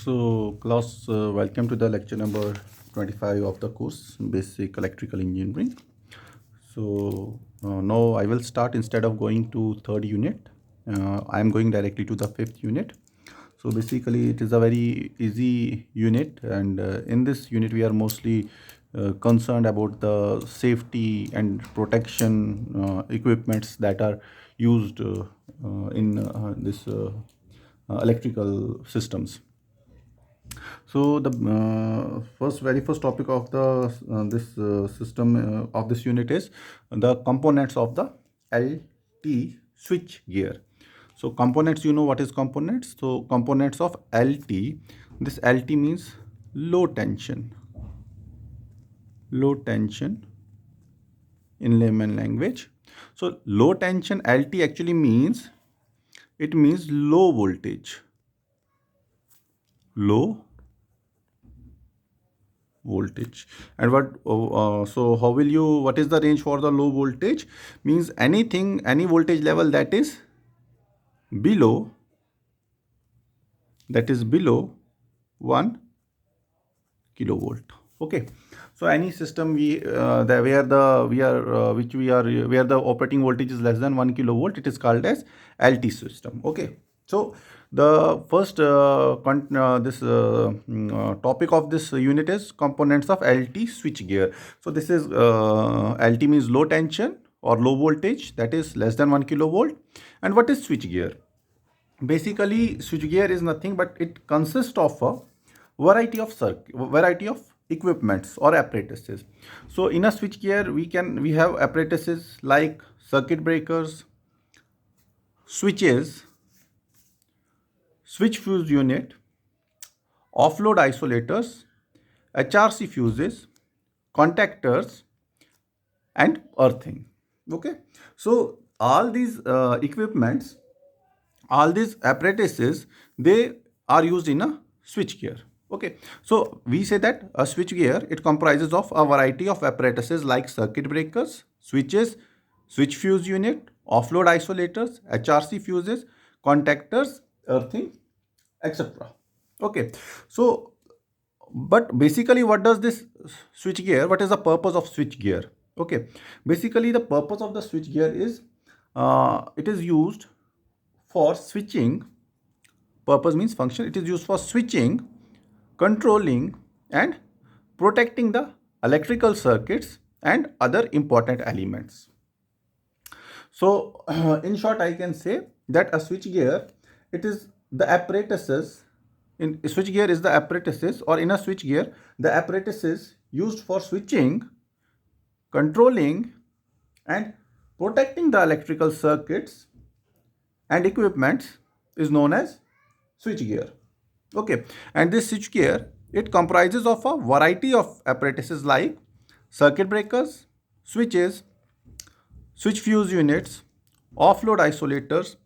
So, class, welcome to the lecture number 25 of the course Basic Electrical Engineering. So, now I will start instead of going to third unit. I am going directly to the fifth unit. So, basically, it is a very easy unit, and in this unit, we are mostly concerned about the safety and protection equipments that are used in this electrical systems. So the very first topic of the this system of this unit is the components of the LT switch gear. So components, you know what is components? So components of LT. This LT means low tension. Low tension in layman language. So low tension LT actually means low voltage. Low voltage. And so how will you, what is the range for the low voltage? Means any voltage level that is below 1 kilovolt. Okay, so any system where the operating voltage is less than 1 kilovolt, it is called as LT system. Okay, so the first topic of this unit is components of LT switch gear. So this is LT means low tension or low voltage, that is less than 1 kilovolt. And what is switch gear? Basically, switch gear is nothing but it consists of a variety of equipments or apparatuses. So in a switch gear, we have apparatuses like circuit breakers, switches, switch fuse unit, offload isolators, HRC fuses, contactors, and earthing. Okay, so all these equipments, all these apparatuses, they are used in a switch gear. Okay, so we say that a switch gear, it comprises of a variety of apparatuses like circuit breakers, switches, switch fuse unit, offload isolators, HRC fuses, contactors, earthing, etc. Okay, so but basically, what does this switch gear, what is the purpose of switch gear? Okay, basically the purpose of the switch gear is it is used for switching. Purpose means function. It is used for switching, controlling, and protecting the electrical circuits and other important elements. So in short, I can say that a switch gear, it is the apparatuses. In switch gear is the apparatuses, or in a switch gear, the apparatuses used for switching, controlling, and protecting the electrical circuits and equipments is known as switch gear. Okay, and this switch gear, it comprises of a variety of apparatuses like circuit breakers, switches, switch fuse units, offload isolators,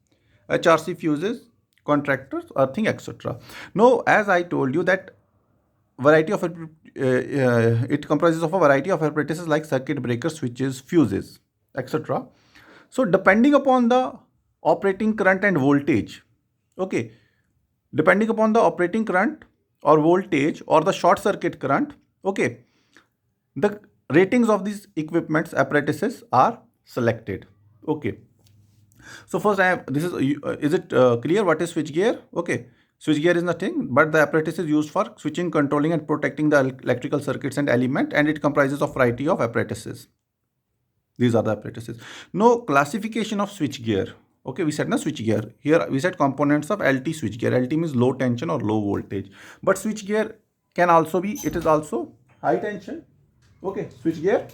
HRC fuses, contractors, earthing, etc. Now, as I told you that it comprises of a variety of apparatuses like circuit breakers, switches, fuses, etc. So, depending upon the operating current and voltage, okay, depending upon the operating current or voltage or the short circuit current, okay, the ratings of these equipments apparatuses are selected. Okay, so first I have, this is it clear what is switch gear? Okay, switch gear is nothing but the apparatus is used for switching, controlling, and protecting the electrical circuits and element, and it comprises of variety of apparatuses. These are the apparatuses. No classification of switch gear. Okay, we said na switch gear. Here we said components of LT switch gear. LT means low tension or low voltage. But switch gear can also be, it is also high tension. Okay, switch gear.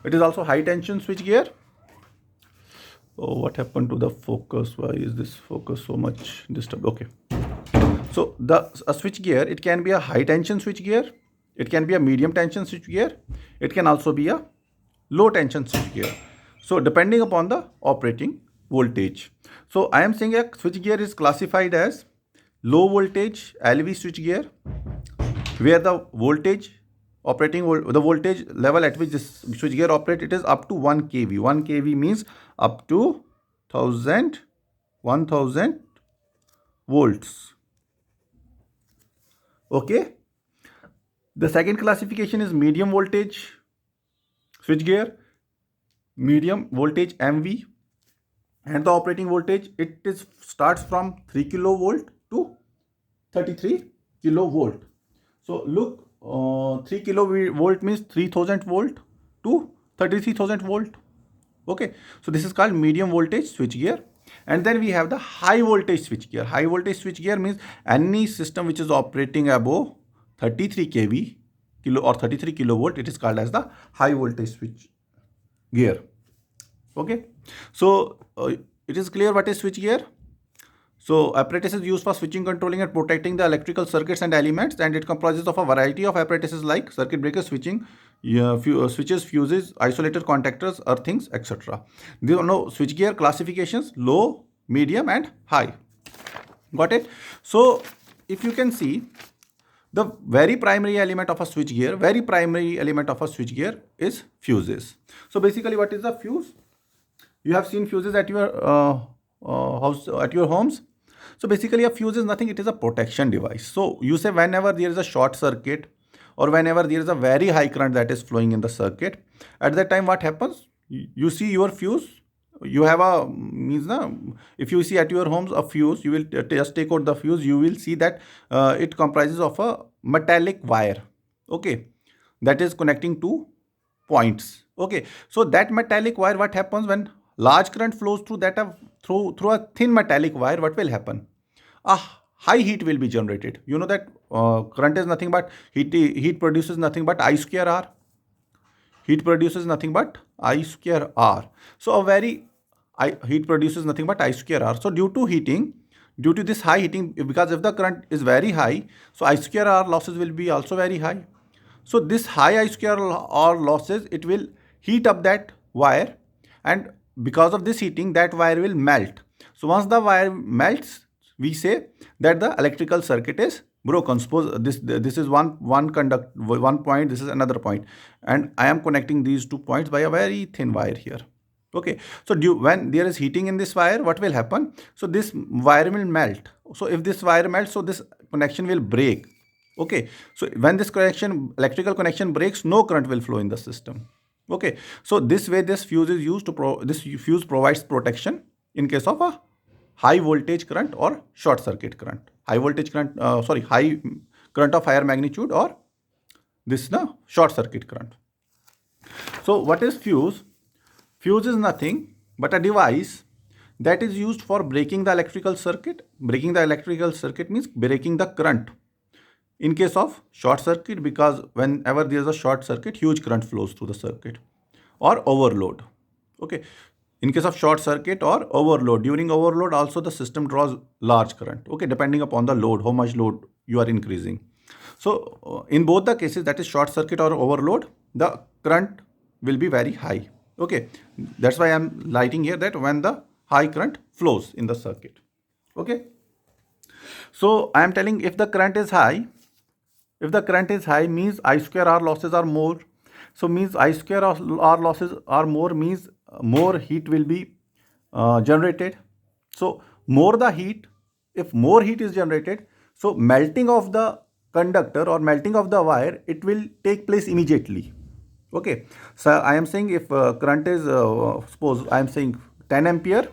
It is also high tension switch gear. Oh, what happened to the focus? Why is this focus so much disturbed? Okay. So a switch gear, it can be a high tension switch gear. It can be a medium tension switch gear. It can also be a low tension switch gear. So depending upon the operating voltage. So I am saying a switch gear is classified as low voltage LV switch gear, where the voltage the voltage level at which this switch gear operates, it is up to 1 kV. 1 kV means up to 1000 volts. Okay. The second classification is medium voltage switchgear, medium voltage MV, and the operating voltage, it is starts from 3 kilovolt to 33 kilovolt. So look, 3 kilovolt means 3000 volt to 33,000 volt. Okay, so this is called medium voltage switchgear. And then we have the high voltage switchgear. High voltage switchgear means any system which is operating above 33 kV kilo or 33 kilovolt, it is called as the high voltage switch gear. Okay, so it is clear what is switch gear. So apparatus is used for switching, controlling and protecting the electrical circuits and elements, and it comprises of a variety of apparatuses like circuit breakers, switching, switches, fuses, isolator, contactors, earthings, etc. There are no switch gear classifications: low, medium and high. Got it? So if you can see, the very primary element of a switchgear, is fuses. So basically, what is a fuse? You have seen fuses at your house, at your homes. So basically, a fuse is nothing. It is a protection device. So you say whenever there is a short circuit or whenever there is a very high current that is flowing in the circuit, at that time what happens? You see your fuse. You have a means na. If you see at your homes a fuse, you will just take out the fuse. You will see that it comprises of a metallic wire. Okay, that is connecting two points. Okay, so that metallic wire, what happens when large current flows through that through a thin metallic wire? What will happen? A high heat will be generated. You know that current is nothing but heat produces nothing but I square R. Heat produces nothing but I square R. So heat produces nothing but I square R. So due to this high heating, because if the current is very high, so I square R losses will be also very high. So this high I square R losses, it will heat up that wire, and because of this heating, that wire will melt. So once the wire melts, we say that the electrical circuit is broken. Suppose this is one point, this is another point, and I am connecting these 2 points by a very thin wire here. Okay, so when there is heating in this wire, what will happen? So this wire will melt. So if this wire melts, so this connection will break. Okay, so when this electrical connection breaks, no current will flow in the system. Okay, so this way this fuse is used to this fuse provides protection in case of a high voltage current or short circuit current. High voltage current, high current of higher magnitude, or this the short circuit current. So what is fuse? Fuse is nothing but a device that is used for breaking the electrical circuit. Breaking the electrical circuit means breaking the current in case of short circuit, because whenever there is a short circuit, huge current flows through the circuit, or overload. Okay, in case of short circuit or overload, during overload also the system draws large current. Okay, depending upon the load, how much load you are increasing. So in both the cases, that is short circuit or overload, the current will be very high. Okay, that's why I'm lighting here that when the high current flows in the circuit. Okay, so I am telling if the current is high, means I square R losses are more. So means I square R losses are more means more heat will be generated. So more the heat, if more heat is generated, so melting of the conductor or melting of the wire, it will take place immediately. Okay, so I am saying if current is suppose I am saying 10 ampere,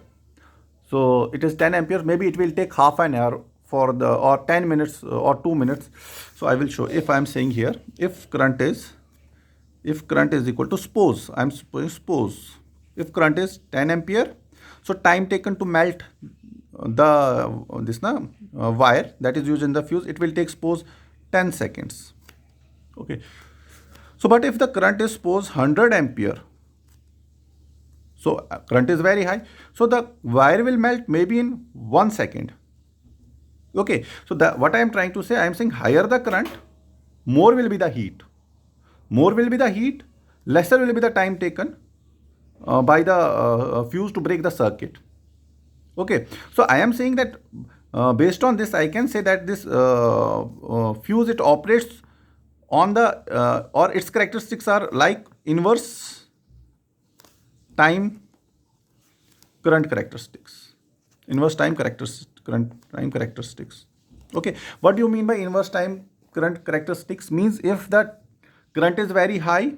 so it is 10 amperes, maybe it will take half an hour for the, or 10 minutes or 2 minutes. So I will show. If I am saying here, if current is equal to, suppose if current is 10 ampere, so time taken to melt the wire that is used in the fuse, it will take suppose 10 seconds. Okay, so but if the current is suppose 100 ampere, so current is very high, so the wire will melt maybe in 1 second. Okay, so what I am trying to say, I am saying higher the current, more will be the heat. More will be the heat, lesser will be the time taken by the fuse to break the circuit. Okay, so I am saying that based on this, I can say that this fuse, it operates on the or its characteristics are like inverse time current characteristics. Inverse time characteristics. Okay, what do you mean by inverse time current characteristics means if the current is very high,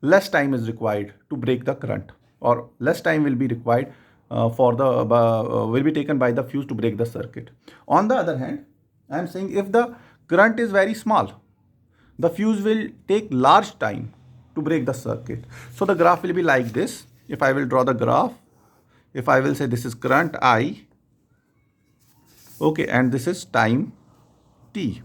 less time is required to break the current, or less time will be required will be taken by the fuse to break the circuit. On the other hand, I am saying if the current is very small, the fuse will take large time to break the circuit. So the graph will be like this. If I will draw the graph, if I will say this is current I, okay, and this is time t.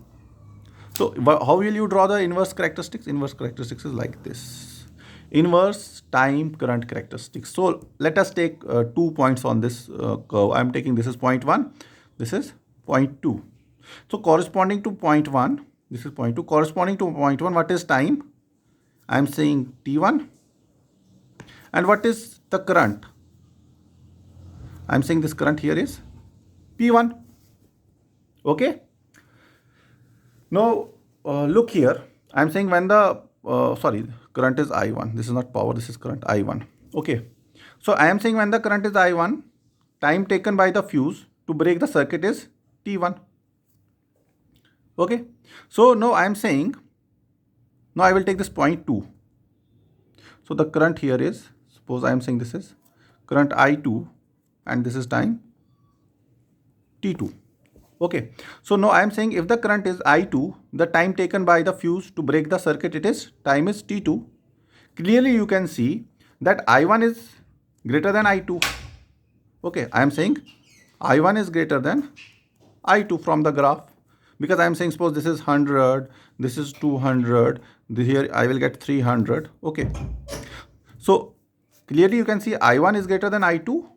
So how will you draw the inverse characteristics? Inverse characteristics is like this. Inverse time current characteristics. So let us take 2 points on this curve. I am taking this is point 1, this is point 2. So corresponding to point 1, this is point 2. Corresponding to point 1, what is time? I am saying T1. And what is the current? I am saying this current here is P1. Okay. Now look here. I am saying when the current is I1. This is not power. This is current I1. Okay. So I am saying when the current is I1, time taken by the fuse to break the circuit is T1. Okay. So now I am saying, now I will take this point 2. So the current here is, suppose I am saying this is current I2 and this is time T2. Okay. So now I am saying if the current is I2, the time taken by the fuse to break the circuit, time is T2. Clearly you can see that I1 is greater than I2. Okay. I am saying I1 is greater than I2 from the graph, because I am saying suppose this is 100, this is 200, here I will get 300. Okay. So clearly you can see I1 is greater than I2.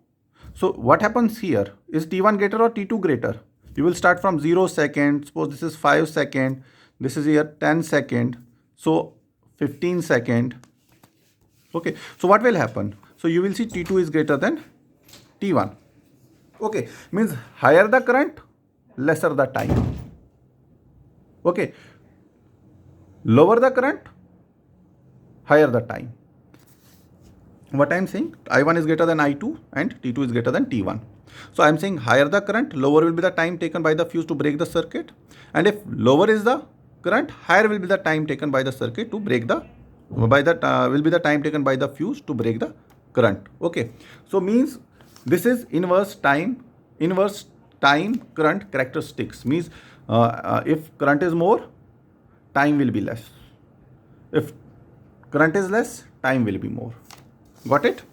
So what happens here? Is T1 greater or T2 greater? You will start from 0 second. Suppose this is 5 second. This is here 10 second. So 15 second. Okay. So what will happen? So you will see T2 is greater than T1. Okay. Means higher the current, lesser the time. Okay. Lower the current, higher the time. What I am saying, I1 is greater than I2 and T2 is greater than T1. So I am saying higher the current, lower will be the time taken by the fuse to break the circuit. And if lower is the current, higher will be the time taken by the circuit to break the, will be the time taken by the fuse to break the current. Okay. So means this is inverse time current characteristics. Means if current is more, time will be less. If current is less, time will be more. Got it?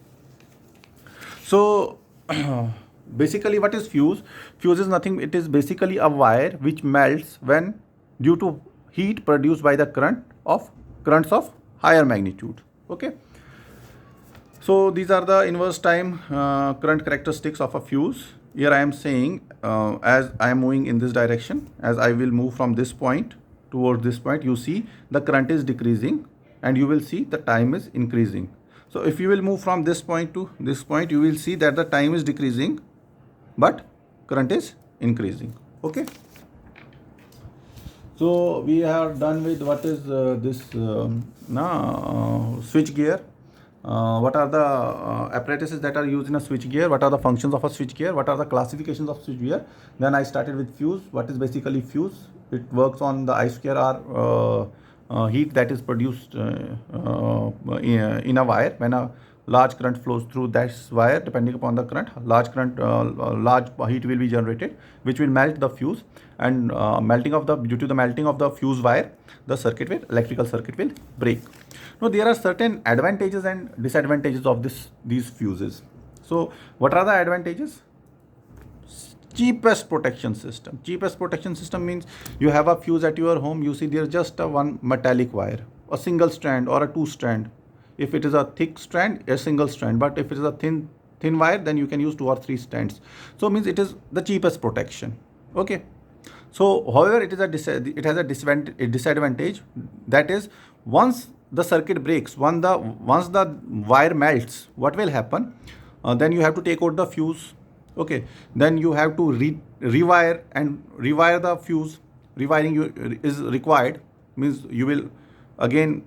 So basically what is fuse? Fuse is nothing, it is basically a wire which melts when due to heat produced by the currents of higher magnitude. Okay. So these are the inverse time current characteristics of a fuse. Here I am saying as I am moving in this direction, as I will move from this point towards this point, you see the current is decreasing and you will see the time is increasing. So if you will move from this point to this point, you will see that the time is decreasing, but current is increasing. Okay. So we are done with what is this switch gear. What are the apparatuses that are used in a switch gear? What are the functions of a switch gear? What are the classifications of switch gear? Then I started with fuse. What is basically fuse? It works on the I square R heat that is produced in a wire when a large current flows through that wire. Depending upon the current, large heat will be generated, which will melt the fuse, and due to the melting of the fuse wire, the electrical circuit will break. Now there are certain advantages and disadvantages of these fuses. So what are the advantages? Cheapest protection system. Cheapest protection system means you have a fuse at your home, you see there's just a one metallic wire, a single strand or a two strand. If it is a thick strand, a single strand, but if it is a thin wire, then you can use 2 or 3 strands. So means it is the cheapest protection. Okay. So however, it has a disadvantage, that is once the circuit breaks, once the wire melts, what will happen? Then you have to take out the fuse. Okay, then you have to rewire the fuse. Rewiring is required, means you will again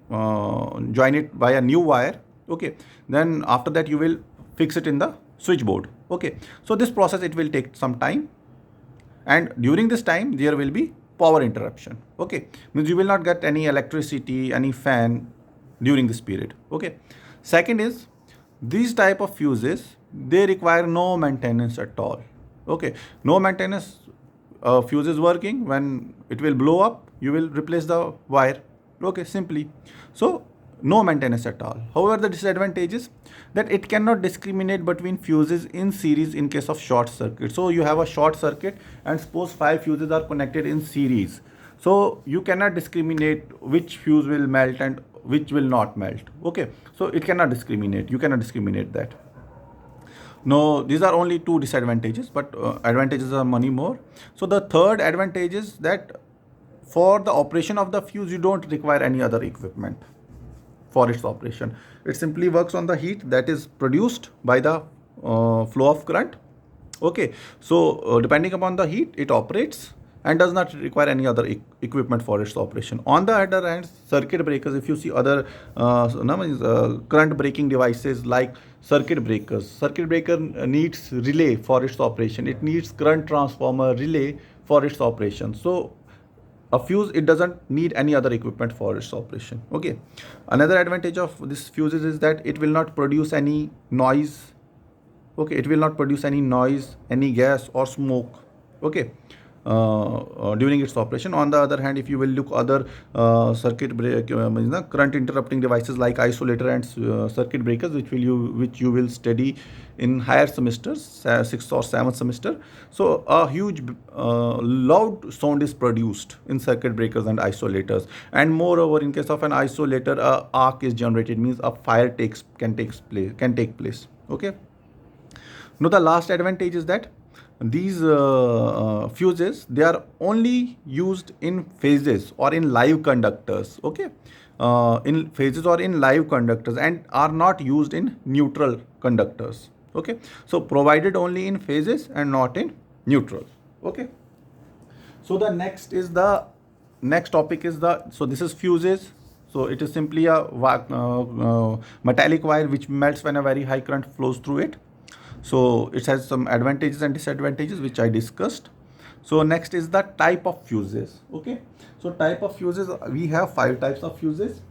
join it by a new wire. Okay, then after that you will fix it in the switchboard. Okay, so this process, it will take some time, and during this time there will be power interruption. Okay, means you will not get any electricity, any fan during this period. Okay, second is these type of fuses, they require no maintenance at all. Okay, no maintenance. Fuse is working, when it will blow up you will replace the wire. Okay, simply. So no maintenance at all. However, the disadvantage is that it cannot discriminate between fuses in series in case of short circuit. So you have a short circuit and suppose 5 fuses are connected in series, so you cannot discriminate which fuse will melt and which will not melt. Okay, so it cannot discriminate, you cannot discriminate that. No, these are only two disadvantages, but advantages are many more. So the third advantage is that for the operation of the fuse you don't require any other equipment for its operation. It simply works on the heat that is produced by the flow of current. Okay, so depending upon the heat it operates and does not require any other equipment for its operation. On the other hand, circuit breakers, if you see other current breaking devices like circuit breaker needs relay for its operation. It needs current transformer, relay for its operation. So a fuse, it doesn't need any other equipment for its operation. Okay, another advantage of this fuses is that it will not produce any noise. Okay, it will not produce any noise, any gas or smoke. Okay, during its operation. On the other hand, if you will look other circuit break current interrupting devices like isolator and circuit breakers, which you will study in higher semesters, 6th or 7th semester. So a huge loud sound is produced in circuit breakers and isolators, and moreover in case of an isolator a arc is generated, means a fire can take place. Okay, now the last advantage is that these fuses, they are only used in phases or in live conductors. Okay, in phases or in live conductors, and are not used in neutral conductors. Okay, so provided only in phases and not in neutral. Okay, so the next topic is so this is fuses. So it is simply a metallic wire which melts when a very high current flows through it. So it has some advantages and disadvantages which I discussed. So next is the type of fuses. Okay, so type of fuses, we have 5 types of fuses.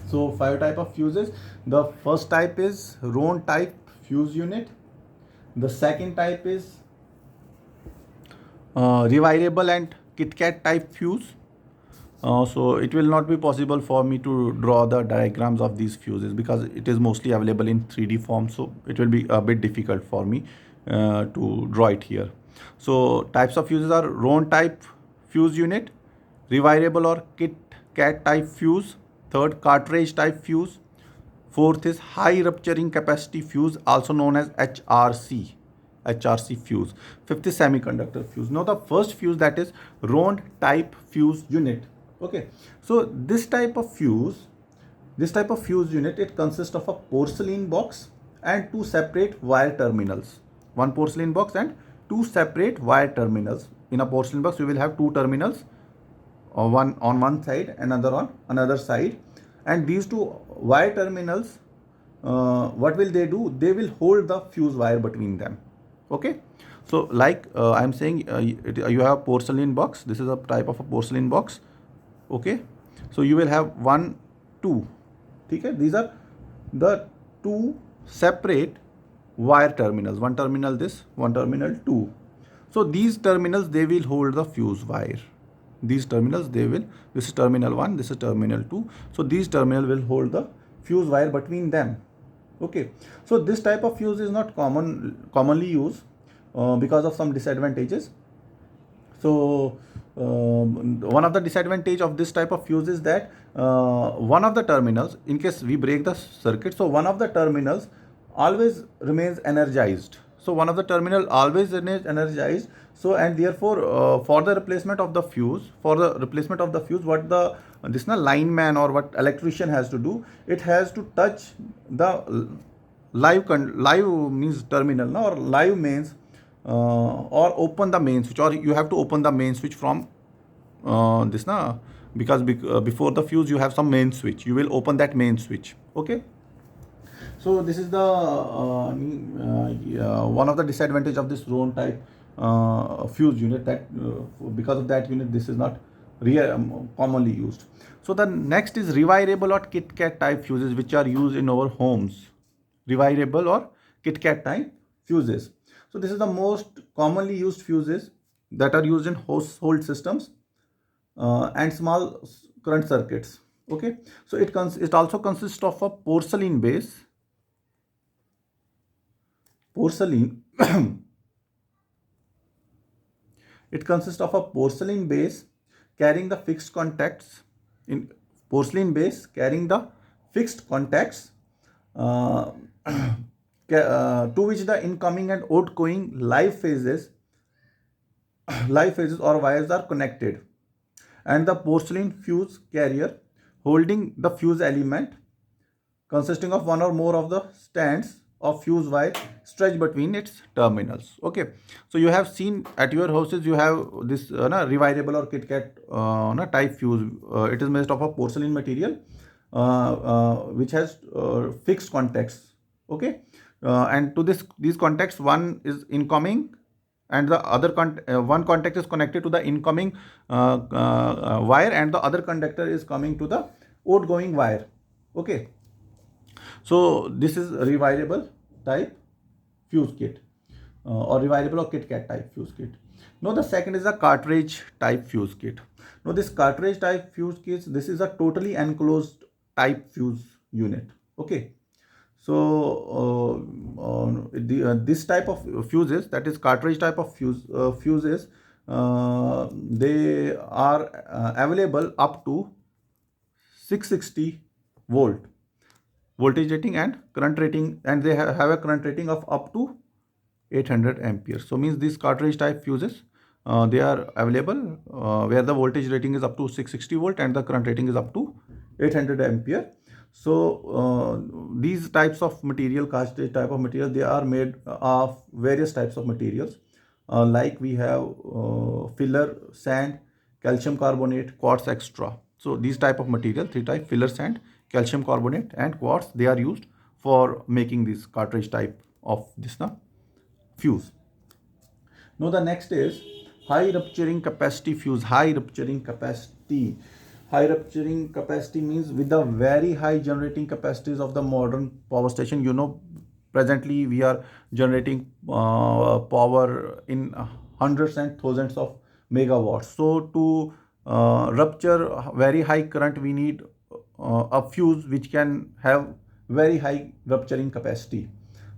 So 5 type of fuses. The first type is Rohn type fuse unit. The second type is rewirable and KitKat type fuse. So it will not be possible for me to draw the diagrams of these fuses because it is mostly available in 3D form. So it will be a bit difficult for me to draw it here. So types of fuses are Rohn type fuse unit, rewirable or KitKat type fuse, third cartridge type fuse, fourth is high rupturing capacity fuse, also known as HRC fuse. Fifth is semiconductor fuse. Now the first fuse, that is Rohn type fuse unit. Okay, so this type of fuse unit, it consists of a porcelain box and 2 separate wire terminals. One porcelain box and 2 separate wire terminals. In a porcelain box you will have 2 terminals, one on one side, another on another side, and these 2 wire terminals, what will they do? They will hold the fuse wire between them. Okay, so like I am saying, you have a porcelain box. This is a type of a porcelain box. Okay, so you will have 1, 2. Okay, these are the 2 separate wire terminals. One terminal this, one terminal 2. So these terminals, they will hold the fuse wire. These terminals, this is terminal 1, this is terminal 2. So these terminal will hold the fuse wire between them. Okay, so this type of fuse is not commonly used because of some disadvantages. So one of the disadvantage of this type of fuse is that one of the terminals, in case we break the circuit, so one of the terminals always remains energized. So one of the terminal always remains energized. So and therefore for the replacement of the fuse, what the lineman or what electrician has to do, it has to touch the live means terminal, no, or live mains, or open the main switch, or you have to open the main switch from because before the fuse you have some main switch, you will open that main switch. Okay, so this is the one of the disadvantage of this Rohn type fuse unit. That because of that unit, this is not commonly used. So the next is rewirable or KitKat type fuses, which are used in our homes. Rewirable or KitKat type fuses. So this is the most commonly used fuses that are used in household systems and small current circuits. Okay, so it also consists of a porcelain it consists of a porcelain base carrying the fixed contacts in porcelain base carrying the fixed contacts uh, to which the incoming and outgoing live phases or wires are connected, and the porcelain fuse carrier holding the fuse element consisting of one or more of the stands of fuse wire stretched between its terminals. Okay, so you have seen at your houses you have this rewirable or KitKat type fuse. It is made of a porcelain material which has fixed contacts. Okay, and to these contacts, one is incoming and the other one contact is connected to the incoming wire, and the other conductor is coming to the outgoing wire. Okay, so this is rewirable type fuse kit or rewirable or KitKat type fuse kit. Now the second is a cartridge type fuse kit. Now this cartridge type fuse kit, this is a totally enclosed type fuse unit. Okay, so this type of fuses, that is cartridge type of fuses, they are available up to 660 volt voltage rating and current rating, and they have a current rating of up to 800 amperes. So means these cartridge type fuses, they are available where the voltage rating is up to 660 volt and the current rating is up to 800 ampere. So these types of material, cartridge type of material, they are made of various types of materials, like we have filler sand, calcium carbonate, quartz extra. So these type of material, three type: filler sand, calcium carbonate and quartz, they are used for making this cartridge type of this fuse. Now the next is high rupturing capacity fuse. High rupturing capacity. High rupturing capacity means with the very high generating capacities of the modern power station. You know, presently we are generating power in hundreds and thousands of megawatts. So to rupture very high current, we need a fuse which can have very high rupturing capacity.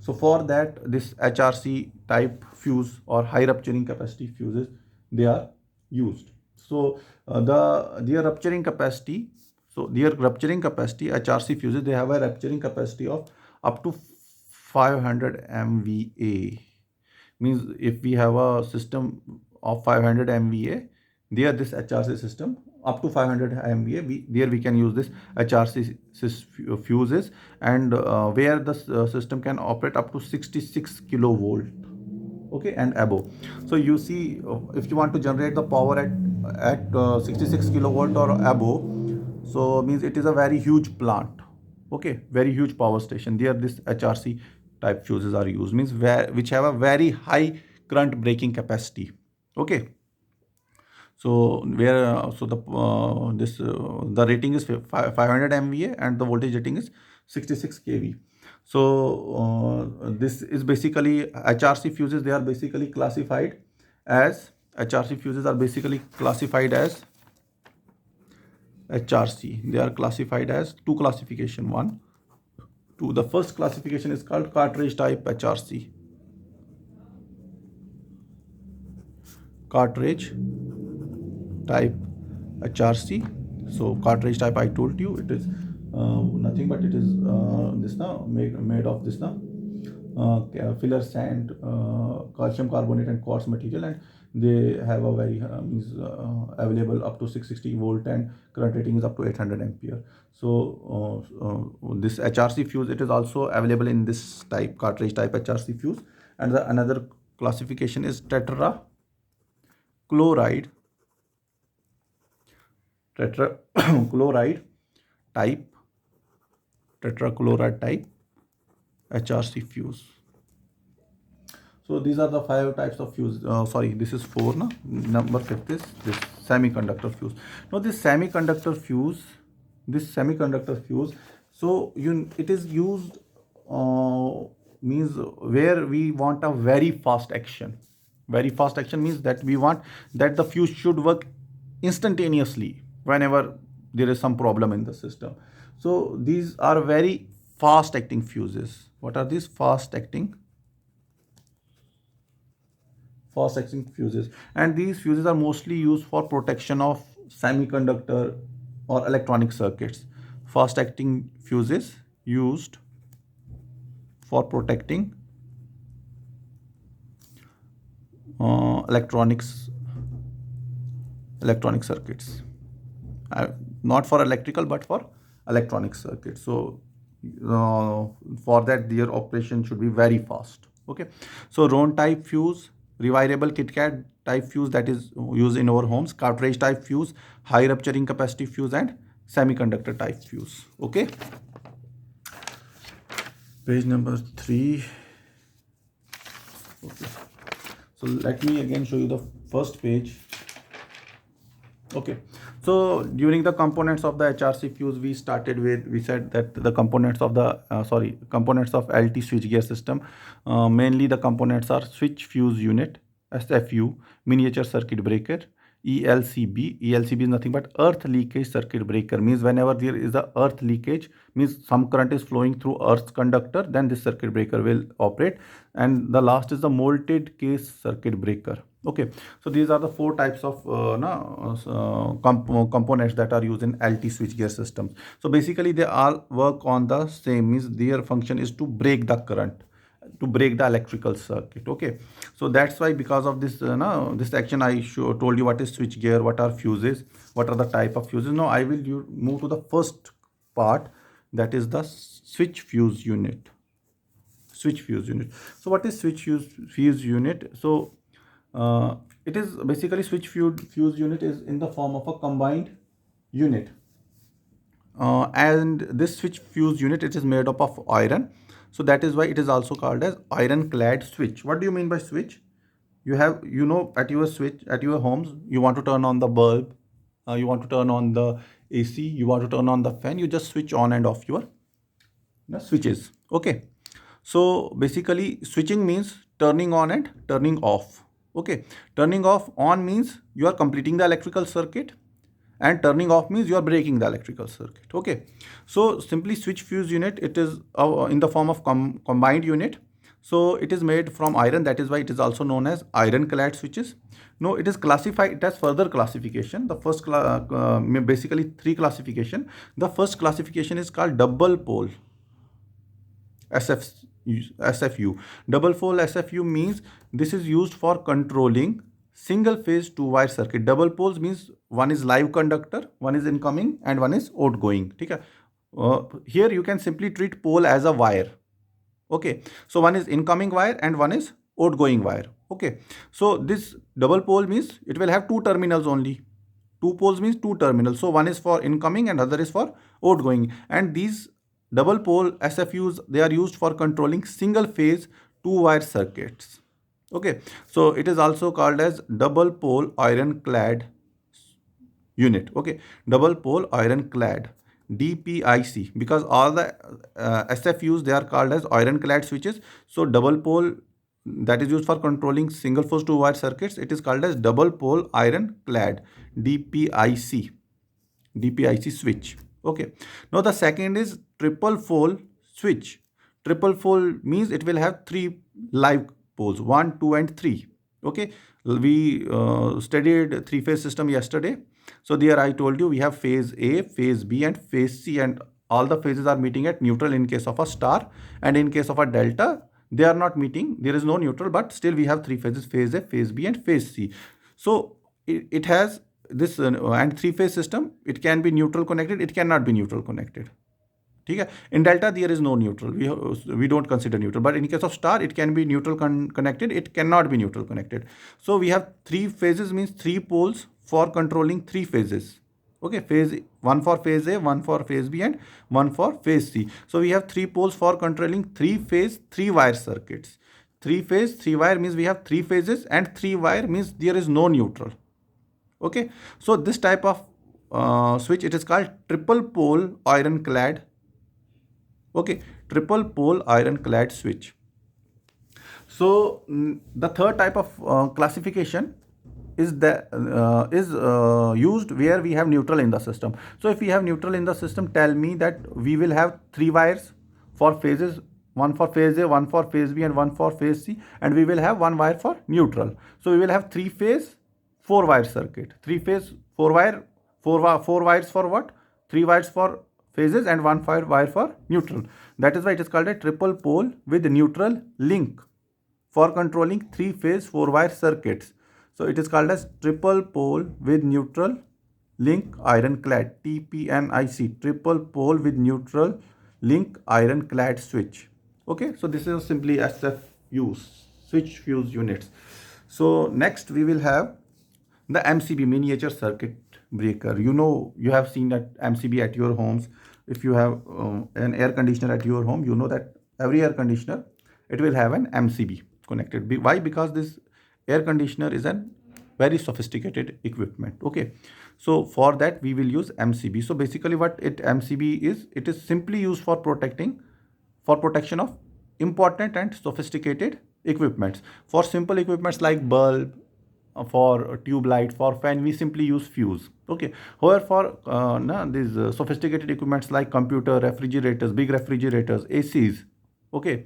So for that, this HRC type fuse or high rupturing capacity fuses, they are used. So their rupturing capacity, HRC fuses, they have a rupturing capacity of up to 500 MVA. Means if we have a system of 500 MVA, there this HRC system up to 500 MVA, there we can use this HRC fuses, and where the system can operate up to 66 kilovolt. Okay, and above. So you see, if you want to generate the power at 66 kilovolt or above, so means it is a very huge plant. Okay, very huge power station. There this HRC type fuses are used, means which have a very high current breaking capacity. Okay, so where so the rating is 500 MVA and the voltage rating is 66 kV. So this is basically HRC fuses. They are basically classified as HRC fuses are basically classified as HRC. They are classified as two classification. One, two. The first classification is called cartridge type HRC. Cartridge type HRC. So cartridge type, I told you, it is nothing but it is this now made of this now filler sand, calcium carbonate and quartz material, and they have a very available up to 660 volt and current rating is up to 800 ampere. So this HRC fuse, it is also available in this type, cartridge type HRC fuse. And the another classification is tetrachloride type tetrachloride type HRC fuse. So these are the 5 types of fuse. Sorry, this is 4. No? Number 5th is this semiconductor fuse. Now this semiconductor fuse. So it is used means where we want a very fast action. Very fast action means that we want that the fuse should work instantaneously whenever there is some problem in the system. So these are very fast acting fuses. What are these fast acting fuses? And these fuses are mostly used for protection of semiconductor or electronic circuits. Fast acting fuses used for protecting electronic circuits, not for electrical but for electronic circuits. So for that their operation should be very fast. Okay, so Rohn type fuse, rewirable KitKat type fuse that is used in our homes, cartridge type fuse, high rupturing capacity fuse, and semiconductor type fuse. Okay, page number 3. Okay, so let me again show you the first page. Okay, so during the components of the HRC fuse, we said that the components of the components of LT switchgear system, mainly the components are switch fuse unit, SFU, miniature circuit breaker, ELCB. ELCB is nothing but earth leakage circuit breaker. Means whenever there is a earth leakage, means some current is flowing through earth's conductor, then this circuit breaker will operate. And the last is the molted case circuit breaker. Okay, so these are the 4 types of components that are used in LT switchgear systems. So basically they all work on the same, means their function is to break the current, to break the electrical circuit. Okay, so that's why because of this this action I told you what is switchgear, what are fuses, what are the type of fuses. Now I will move to the first part, that is the switch fuse unit. So what is switch fuse unit? So it is basically switch fuse unit is in the form of a combined unit, and this switch fuse unit, it is made up of iron. So that is why it is also called as ironclad switch. What do you mean by switch? You have, at your switch, at your homes, you want to turn on the bulb, you want to turn on the AC, you want to turn on the fan, you just switch on and off your switches. Okay, so basically switching means turning on and turning off. Okay, turning off on means you are completing the electrical circuit, and turning off means you are breaking the electrical circuit. Okay, so simply switch fuse unit, it is in the form of combined unit. So it is made from iron, that is why it is also known as ironclad switches. No, it is classified, it has further classification. The first basically 3 classification. The first classification is called double pole SFU. Double pole SFU means this is used for controlling single phase 2-wire circuit. Double poles means one is live conductor, one is incoming, and one is outgoing. Okay? Here you can simply treat pole as a wire. Okay, so one is incoming wire and one is outgoing wire. Okay, so this double pole means it will have 2 terminals only. 2 poles means 2 terminals. So one is for incoming and other is for outgoing. And these double pole SFUs, they are used for controlling single phase 2-wire circuits. Okay, so it is also called as double pole ironclad unit. Okay, double pole ironclad, DPIC, because all the SFUs, they are called as ironclad switches. So double pole that is used for controlling single phase 2-wire circuits, it is called as double pole ironclad, DPIC switch. Okay, now the second is triple pole switch. Triple pole means it will have 3 live poles, 1, 2, and 3. Okay, we studied 3-phase system yesterday. So there I told you we have phase A, phase B, and phase C, and all the phases are meeting at neutral in case of a star, and in case of a delta they are not meeting, there is no neutral, but still we have 3 phases, phase A, phase B, and phase C. So it has this and 3-phase system, it can be neutral connected, it cannot be neutral connected. Okay? In delta there is no neutral, we don't consider neutral, but in case of star it can be neutral connected, it cannot be neutral connected. So we have 3 phases, means 3 poles for controlling 3 phases. Okay, phase 1 for phase A, 1 for phase B, and 1 for phase C. So we have 3 poles for controlling 3-phase 3-wire circuits. three phase, three wire means we have three phases, and three wire means there is no neutral. Okay, so this type of switch, it is called triple pole ironclad. Okay, triple pole ironclad switch. So the third type of classification is used where we have neutral in the system. So if we have neutral in the system, tell me that we will have three wires for phases, one for phase A, one for phase B, and one for phase C, and we will have one wire for neutral. So we will have three phase, four wire circuit. Three phase, four wire, four wires for what? Three wires for phases and one wire for neutral. That is why it is called a triple pole with neutral link for controlling three phase four wire circuits. So it is called as triple pole with neutral link ironclad, TPNIC, triple pole with neutral link ironclad switch. Okay, so this is simply SFUs, switch fuse units. So next we will have the MCB, miniature circuit breaker. You have seen that MCB at your homes. If you have an air conditioner at your home, you know that every air conditioner, it will have an MCB connected. Why? Because this air conditioner is a very sophisticated equipment. Okay, so for that we will use MCB. So basically what MCB is, it is simply used for protection of important and sophisticated equipments. For simple equipments like bulb, for tube light, for fan, we simply use fuse. Okay, however for these sophisticated equipments like computer, refrigerators, big refrigerators, ACs, okay,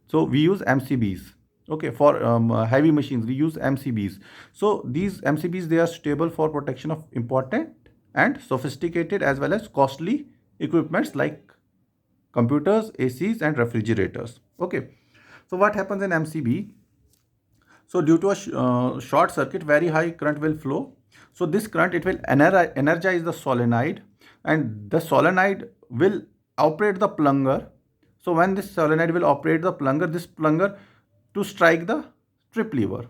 so we use MCBs. Okay, for heavy machines we use MCBs. So these MCBs, they are stable for protection of important and sophisticated as well as costly equipments like computers, ACs, and refrigerators. Okay, so what happens in MCB? So due to a short circuit, very high current will flow. So this current, it will energize the solenoid, and the solenoid will operate the plunger. So when this solenoid will operate the plunger, this plunger to strike the trip lever.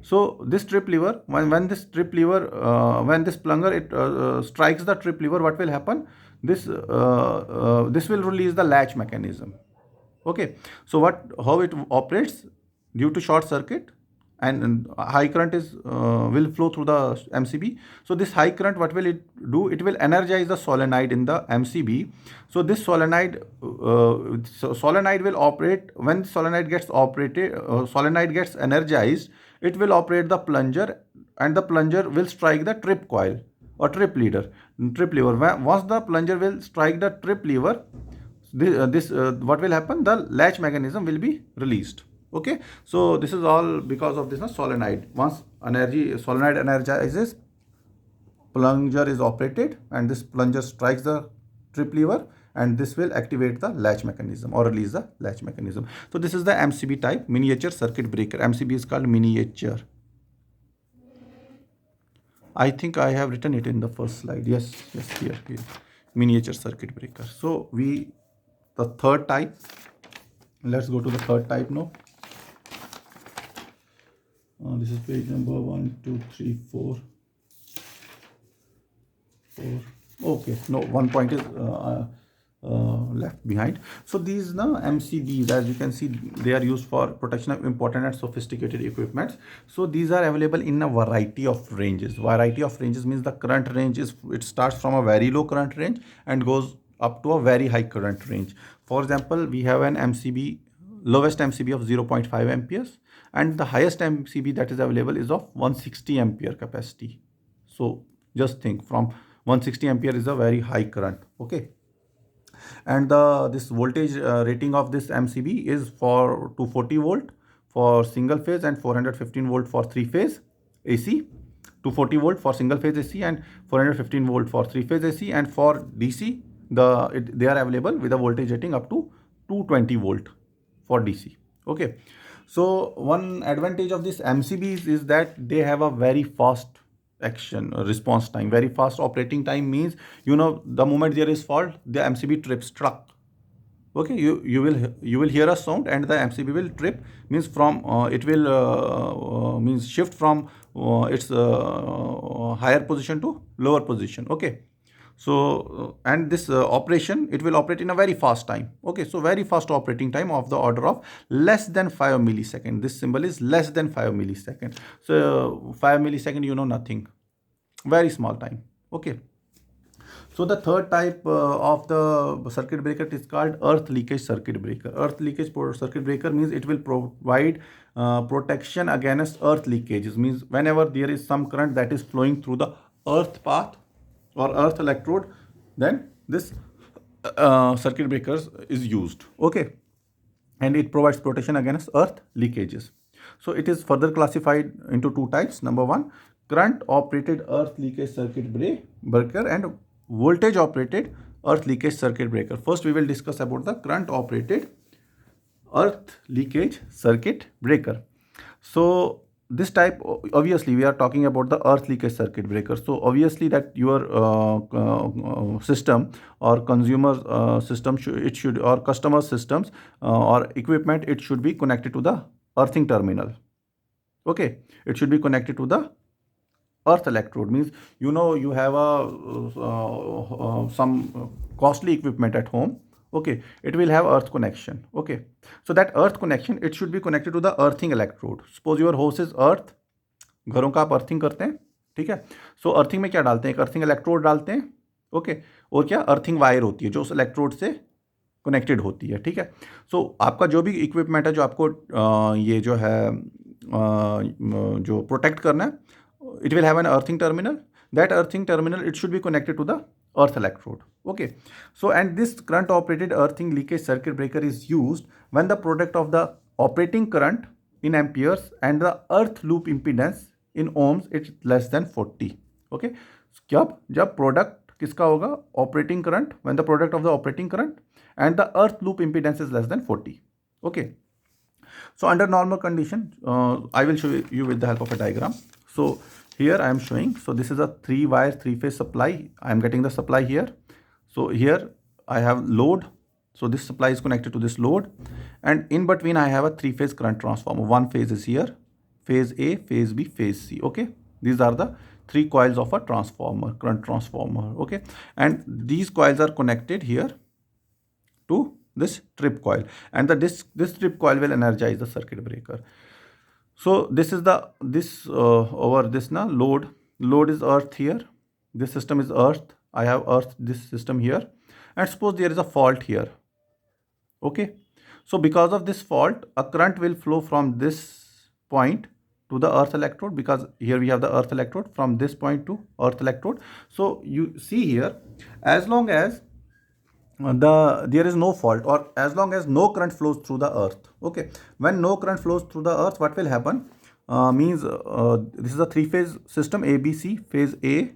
So this trip lever, when this plunger it strikes the trip lever, what will happen? This will release the latch mechanism. Okay, so how it operates? Due to short circuit and high current is will flow through the MCB. So this high current, what will it do? It will energize the solenoid in the MCB. So this solenoid will operate. When solenoid gets energized, it will operate the plunger, and the plunger will strike the trip coil or trip lever. Once the plunger will strike the trip lever, what will happen? The latch mechanism will be released. Okay, so this is all because of this solenoid. Once solenoid energizes, plunger is operated, and this plunger strikes the trip lever, and this will activate the latch mechanism or release the latch mechanism. So this is the MCB type, miniature circuit breaker. MCB is called miniature. I think I have written it in the first slide. Yes, here. Miniature circuit breaker. So the third type, let's go to the third type now. This is page number 1, 2, 3, 4. Okay, no, one point is left behind. So these MCBs, as you can see, they are used for protection of important and sophisticated equipment. So these are available in a variety of ranges. Variety of ranges means the current range it starts from a very low current range and goes up to a very high current range. For example, we have an MCB, lowest MCB of 0.5 amperes, and the highest MCB that is available is of 160 ampere capacity. So just think, from 160 ampere is a very high current. Okay, and this voltage rating of this MCB is for 240 volt for single phase and 415 volt for three phase AC. 240 volt for single phase AC and 415 volt for three phase AC, and for DC they are available with a voltage rating up to 220 volt for DC. Okay, so one advantage of this MCBs is that they have a very fast response time. Very fast operating time means, the moment there is fault, the MCB trips struck. Okay, you will hear a sound and the MCB will trip, means from it will means shift from its higher position to lower position. Okay, So and this operation, it will operate in a very fast time. Okay, so very fast operating time of the order of less than 5 millisecond. This symbol is less than 5 millisecond. So 5 millisecond, you know, nothing, very small time. Okay. So the third type of the circuit breaker is called earth leakage circuit breaker. Earth leakage circuit breaker means it will provide protection against earth leakages. Means whenever there is some current that is flowing through the earth path or earth electrode, then this circuit breakers is used. Okay, and it provides protection against earth leakages. So it is further classified into two types. Number one, current operated earth leakage circuit breaker and voltage operated earth leakage circuit breaker. First we will discuss about the current operated earth leakage circuit breaker. So this type, obviously we are talking about the earth leakage circuit breaker. So obviously that your system or consumer system should or customer systems or equipment, it should be connected to the earthing terminal. Okay, it should be connected to the earth electrode. Means, you know, you have a some costly equipment at home. Okay, it will have earth connection. Okay, so that earth connection, it should be connected to the earthing electrode. Suppose your house is earth, घरों का आप earthing करते हैं, ठीक है. सो earthing में क्या डालते हैं, एक अर्थिंग इलेक्ट्रोड डालते हैं. ओके, और क्या अर्थिंग वायर होती है जो उस इलेक्ट्रोड से कनेक्टेड होती है, ठीक है. सो आपका जो भी इक्विपमेंट है जो आपको ये जो है जो प्रोटेक्ट करना है, it will have an earthing terminal. That earthing terminal, it should be connected to the earth electrode. Okay, so and this current operated earthing leakage circuit breaker is used when the product of the operating current in amperes and the earth loop impedance in ohms it's less than 40. Okay, जब product किसका होगा, operating current, when the product of the operating current and the earth loop impedance is less than 40. Okay, so under normal condition, I will show you with the help of a diagram. So here I am showing, so this is a 3-wire 3-phase supply. I am getting the supply here. So here I have load. So this supply is connected to this load, and in between I have a 3-phase current transformer. One phase is here, phase A, phase B, phase C. Okay, these are the 3 coils of a transformer, current transformer. Okay, and these coils are connected here to this trip coil, and this trip coil will energize the circuit breaker. So this is the over this now load is earth here, this system is earth, I have earth this system here, and suppose there is a fault here. Okay, so because of this fault a current will flow from this point to the earth electrode, because here we have the earth electrode, from this point to earth electrode. So you see here, as long as there is no fault, or as long as no current flows through the earth. Okay, when no current flows through the earth, what will happen, means this is a 3-phase system, ABC, phase A,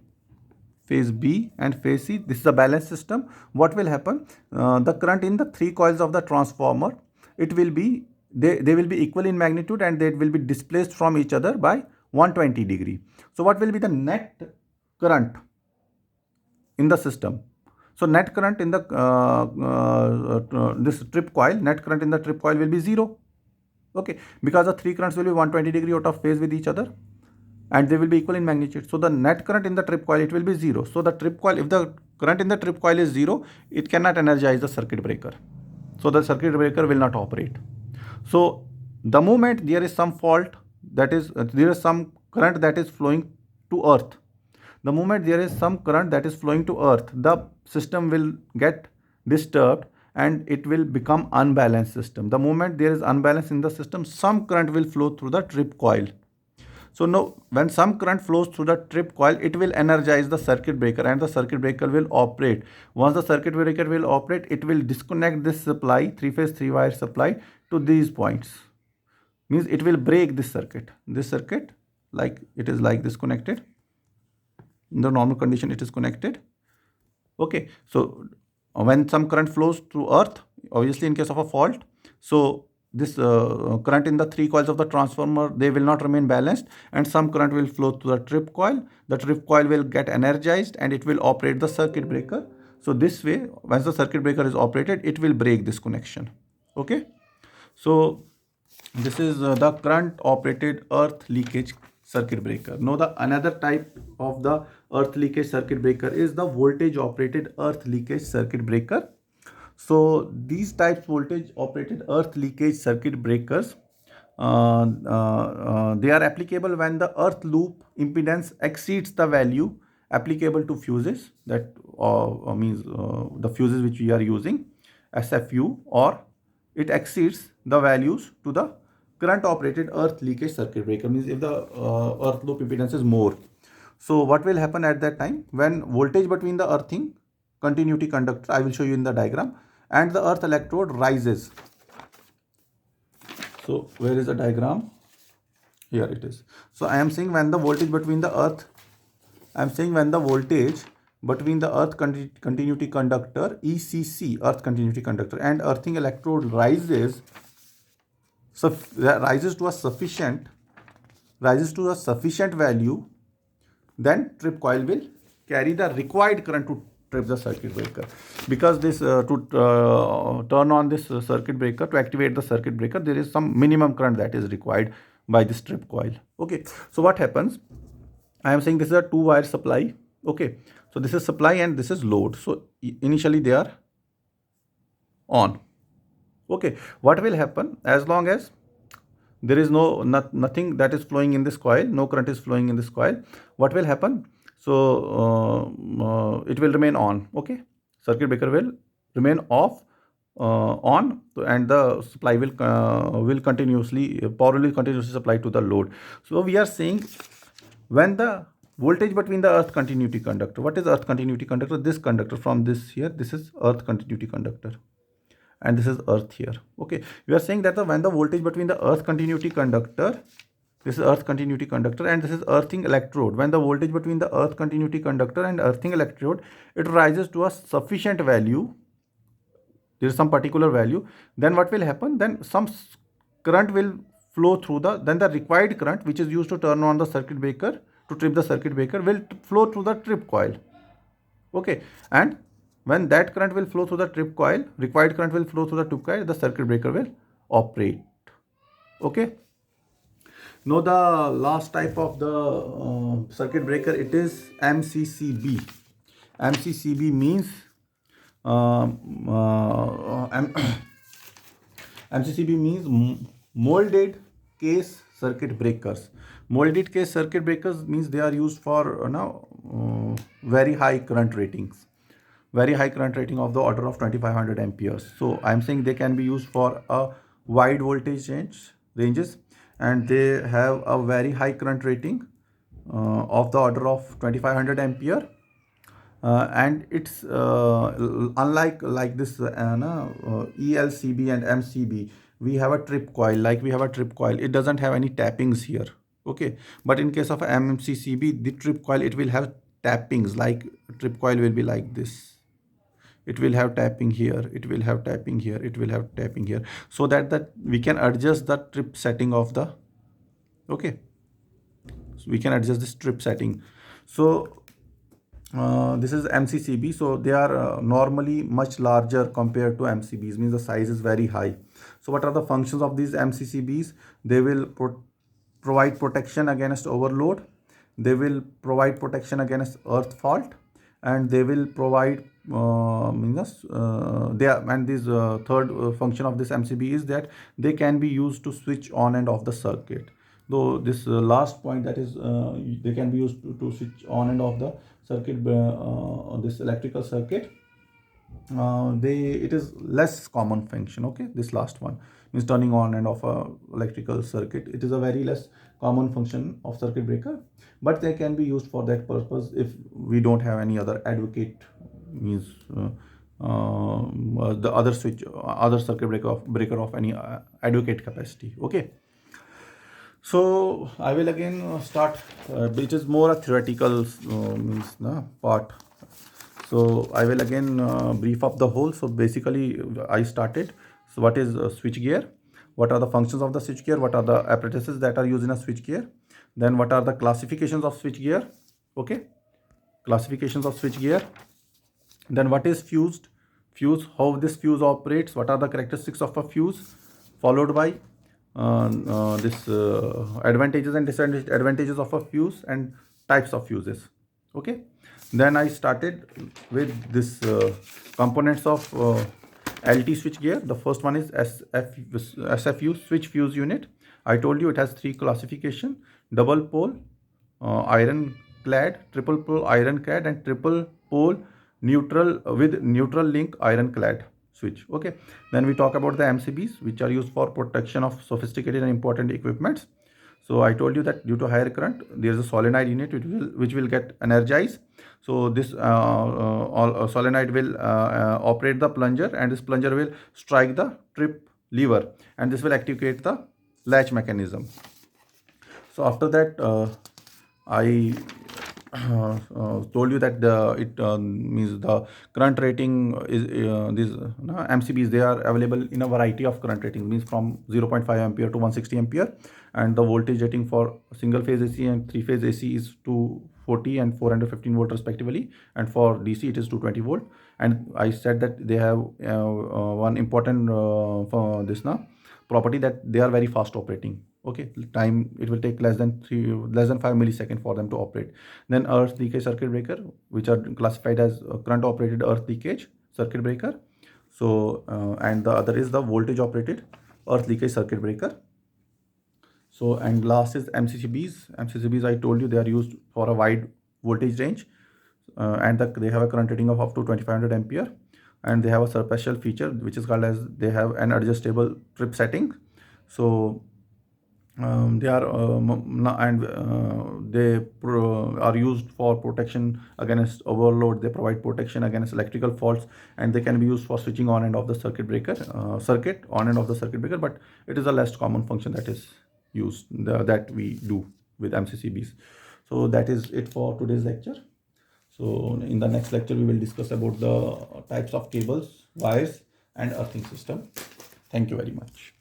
phase B and phase C. This is a balanced system. What will happen, the current in the 3 coils of the transformer, it will be they will be equal in magnitude, and they will be displaced from each other by 120 degree. So what will be the net current in the system? So net current in the this trip coil, net current in the trip coil will be 0. Okay, because the 3 currents will be 120 degree out of phase with each other, and they will be equal in magnitude. So the net current in the trip coil, it will be 0. So the trip coil, if the current in the trip coil is 0, it cannot energize the circuit breaker. So the circuit breaker will not operate. So the moment there is some fault, that is there is some current that is flowing to earth, the moment there is some current that is flowing to earth, the system will get disturbed and it will become unbalanced system. The moment there is unbalance in the system, some current will flow through the trip coil. So no, when some current flows through the trip coil, it will energize the circuit breaker, and the circuit breaker will operate. Once the circuit breaker will operate, it will disconnect this supply, 3-phase 3-wire supply, to these points. Means it will break this circuit. This circuit, like it is like this connected. In the normal condition it is connected. Okay, so when some current flows through earth, obviously in case of a fault, so this current in the 3 coils of the transformer, they will not remain balanced, and some current will flow to the trip coil. The trip coil will get energized and it will operate the circuit breaker. So this way, once the circuit breaker is operated, it will break this connection. Okay, so this is the current operated earth leakage circuit breaker. Now the another type of the earth leakage circuit breaker is the voltage operated earth leakage circuit breaker. So these types voltage operated earth leakage circuit breakers, they are applicable when the earth loop impedance exceeds the value applicable to fuses, that means the fuses which we are using, SFU, or it exceeds the values to the current operated earth leakage circuit breaker, means if the earth loop impedance is more. So what will happen at that time when voltage between the earthing continuity conductor, I will show you in the diagram, and the earth electrode rises. So where is the diagram? Here it is. So I am saying when the voltage between the earth, I am saying when the voltage between the earth continuity conductor, ECC, earth continuity conductor, and earthing electrode rises, so rises to a sufficient value, then trip coil will carry the required current to trip the circuit breaker. Because this to turn on this circuit breaker, to activate the circuit breaker, there is some minimum current that is required by this trip coil. Okay, so what happens, I am saying this is a 2-wire supply. Okay, so this is supply and this is load. So initially they are on. Okay, what will happen, as long as there is nothing that is flowing in this coil, no current is flowing in this coil, what will happen? So it will remain on. Okay, circuit breaker will remain off, on, and the supply will continuously, power will continuously supply to the load. So we are saying when the voltage between the earth continuity conductor, what is earth continuity conductor? This conductor from this here, this is earth continuity conductor, and this is earth here. Okay, we are saying that when the voltage between the earth continuity conductor, this is earth continuity conductor, and this is earthing electrode, when the voltage between the earth continuity conductor and earthing electrode, it rises to a sufficient value, there is some particular value, then what will happen, then some current will flow through the, then the required current which is used to turn on the circuit breaker, to trip the circuit breaker, will flow through the trip coil. Okay, and when that current will flow through the trip coil, required current will flow through the trip coil, the circuit breaker will operate. Okay, now the last type of the circuit breaker, it is MCCB. MCCB means MCCB means molded case circuit breakers. Molded case circuit breakers means they are used for very high current ratings, very high current rating of the order of 2500 amperes. So I am saying they can be used for a wide voltage ranges, and they have a very high current rating of the order of 2500 ampere. And it's unlike like this ELCB and MCB, we have a trip coil, it doesn't have any tappings here. Okay, but in case of MCCB, the trip coil, it will have tappings, like trip coil will be like this, it will have tapping here, it will have tapping here, it will have tapping here, so that we can adjust the trip setting of the, okay, so we can adjust this trip setting. So this is MCCB, so they are normally much larger compared to MCBs, means the size is very high. So what are the functions of these MCCBs? They will provide protection against overload, they will provide protection against earth fault, and they will provide third function of this MCB is that they can be used to switch on and off the circuit. Though this last point, that is they can be used to switch on and off the circuit, this electrical circuit, it is less common function. Okay, this last one means turning on and off a electrical circuit, it is a very less common function of circuit breaker, but they can be used for that purpose if we don't have any other advocate, means the other circuit breaker of any advocate capacity. Okay, so I will again start, which is more a theoretical part. So I will again brief up the whole. So basically I started. So what is switch gear? What are the functions of the switch gear? What are the apparatuses that are used in a switch gear? Then what are the classifications of switch gear? Okay, classifications of switch gear. Then what is fuse, how this fuse operates, what are the characteristics of a fuse, followed by this advantages and disadvantages of a fuse and types of fuses. Okay, then I started with this components of LT switch gear. The first one is SFU, switch fuse unit. I told you it has three classification: double pole ironclad, triple pole ironclad, and triple pole neutral with neutral link ironclad switch. Okay, then we talk about the MCBs, which are used for protection of sophisticated and important equipments. So I told you that due to higher current, there is a solenoid unit which will get energized. So this solenoid will operate the plunger, and this plunger will strike the trip lever, and this will activate the latch mechanism. So after that, I told you that it means the current rating is these MCBs, they are available in a variety of current rating, means from 0.5 ampere to 160 ampere, and the voltage rating for single phase AC and three phase AC is 240 and 415 volt respectively, and for DC it is 220 volt. And I said that they have one important for this property, that they are very fast operating. Okay, time it will take less than 5 millisecond for them to operate. Then earth leakage circuit breaker, which are classified as current operated earth leakage circuit breaker. So and the other is the voltage operated earth leakage circuit breaker. So, and last is MCCBs. I told you they are used for a wide voltage range, and they have a current rating of up to 2500 ampere, and they have a special feature which is called as, they have an adjustable trip setting. So they are are used for protection against overload. They provide protection against electrical faults, and they can be used for switching on and off the circuit breaker, circuit on and off the circuit breaker. But it is a less common function that is used, that we do with MCCBs. So that is it for today's lecture. So in the next lecture, we will discuss about the types of cables, wires, and earthing system. Thank you very much.